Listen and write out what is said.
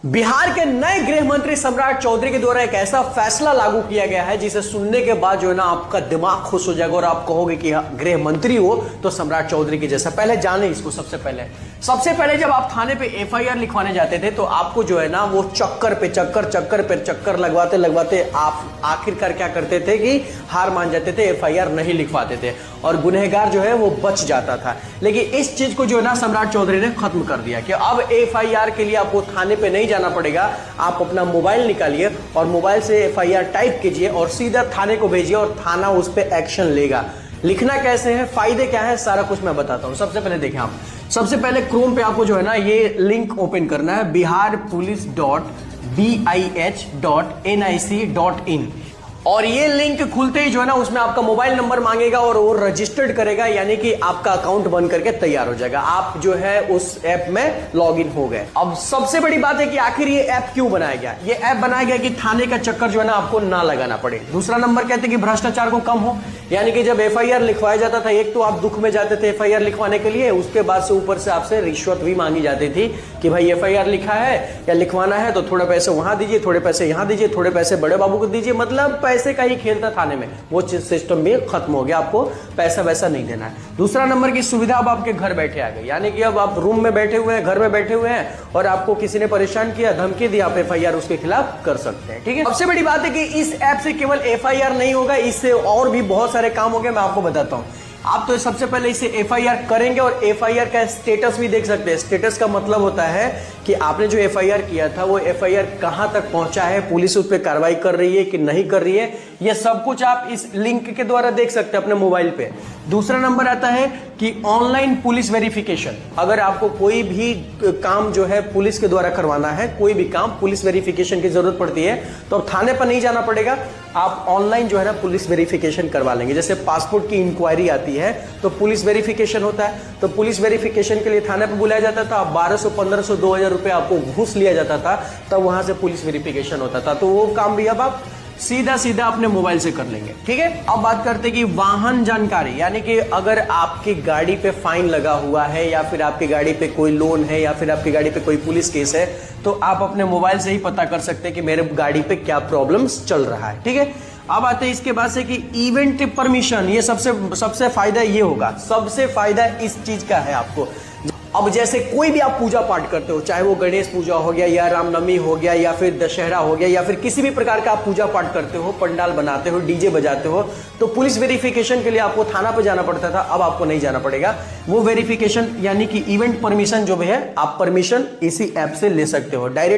बिहार के नए गृह मंत्री सम्राट चौधरी के द्वारा एक ऐसा फैसला लागू किया गया है जिसे सुनने के बाद जो है ना आपका दिमाग खुश हो जाएगा और आप कहोगे कि गृह मंत्री हो तो सम्राट चौधरी के जैसा। पहले जाने इसको। सबसे पहले जब आप थाने पे एफआईआर लिखवाने जाते थे तो आपको जो है ना वो चक्कर लगवाते आप आखिरकार क्या करते थे कि हार मान जाते थे, एफआईआर नहीं लिखवाते थे और गुनहगार जो है वो बच जाता था। लेकिन इस चीज को जो है ना सम्राट चौधरी ने खत्म कर दिया कि अब एफआईआर के लिए आपको थाने पे नहीं जाना पड़ेगा। आप अपना मोबाइल निकालिए और मोबाइल से एफआईआर टाइप कीजिए और सीधा थाने को भेजिए और थाना उस पर एक्शन लेगा। लिखना कैसे है, फायदे क्या है, सारा कुछ मैं बताता हूं। सबसे पहले देखें आप, सबसे पहले क्रोम पे आपको जो है ना ये लिंक ओपन करना है biharpolice.bih.nic.in और ये लिंक खुलते ही जो है ना उसमें आपका मोबाइल नंबर मांगेगा और वो रजिस्टर्ड करेगा, यानी कि आपका अकाउंट बन करके तैयार हो जाएगा। आप जो है उस ऐप में लॉग इन हो गए। अब सबसे बड़ी बात है कि आखिर ये ऐप क्यों बनाया गया। ये ऐप बनाया गया कि थाने का चक्कर जो है ना आपको ना लगाना पड़े। दूसरा नंबर कहते हैं कि भ्रष्टाचार को कम हो, यानी कि जब एफआईआर लिखवाया जाता था, एक तो आप दुख में जाते थे एफआईआर लिखवाने के लिए, उसके बाद से ऊपर से आपसे रिश्वत भी मांगी जाती थी कि भाई एफआईआर लिखा है या लिखवाना है तो थोड़े पैसे वहां दीजिए, थोड़े पैसे यहां दीजिए, थोड़े पैसे बड़े बाबू को दीजिए। मतलब पैसे का ही खेल था थाने में। वो सिस्टम भी खत्म हो गया, आपको पैसा वैसा नहीं देना है। दूसरा नंबर की सुविधा अब आपके घर बैठे आ गई, यानी कि अब आप रूम में बैठे हुए हैं, घर में बैठे हुए हैं और आपको किसी ने परेशान किया, धमकी दी, आप एफआईआर उसके खिलाफ कर सकते हैं। ठीक है। सबसे बड़ी बात है कि इस ऐप से केवल एफआईआर नहीं होगा, इससे और भी बहुत सारे काम होंगे, मैं आपको बताता हूं। आप तो सबसे पहले इसे एफआईआर करेंगे और एफआईआर का स्टेटस भी देख सकते हैं। स्टेटस का मतलब होता है कि आपने जो एफआईआर किया था वो एफआईआर कहां तक पहुंचा है, पुलिस उस पर कार्रवाई कर रही है कि नहीं कर रही है, यह सब कुछ आप इस लिंक के द्वारा देख सकते हैं अपने मोबाइल पे। दूसरा नंबर आता है कि ऑनलाइन पुलिस वेरिफिकेशन। अगर आपको कोई भी काम जो है पुलिस के द्वारा करवाना है, कोई भी काम पुलिस वेरिफिकेशन की जरूरत पड़ती है तो अब थाने पर नहीं जाना पड़ेगा, आप ऑनलाइन जो है ना पुलिस वेरिफिकेशन करवा लेंगे। जैसे पासपोर्ट की इंक्वायरी आती है तो पुलिस वेरिफिकेशन होता है, तो पुलिस वेरिफिकेशन के लिए थाने पर बुलाया जाता था, 1200 1500 2000 रुपए आपको घूस लिया जाता था, तब वहां से पुलिस वेरिफिकेशन होता था। तो वो काम भी अब आप सीधा अपने मोबाइल से कर लेंगे। ठीक है। अब बात करते हैं कि वाहन जानकारी, यानी कि अगर आपकी गाड़ी पे फाइन लगा हुआ है या फिर आपकी गाड़ी पे कोई लोन है या फिर आपकी गाड़ी पे कोई पुलिस केस है तो आप अपने मोबाइल से ही पता कर सकते हैं कि मेरे गाड़ी पे क्या प्रॉब्लम्स चल रहा है। ठीक है। अब आते हैं इसके बाद से कि इवेंट परमिशन। ये सबसे फायदा ये होगा, सबसे फायदा इस चीज का है आपको। अब जैसे कोई भी आप पूजा पाठ करते हो, चाहे वो गणेश पूजा हो गया या रामनवमी हो गया या फिर दशहरा हो गया या फिर किसी भी प्रकार का आप पूजा पाठ करते हो, पंडाल बनाते हो, डीजे बजाते हो, तो पुलिस वेरिफिकेशन के लिए आपको थाना पर जाना पड़ता था, अब आपको नहीं जाना पड़ेगा। वो वेरिफिकेशन यानी कि इवेंट परमिशन जो भी है, आप परमिशन इसी ऐप से ले सकते हो डायरेक्ट।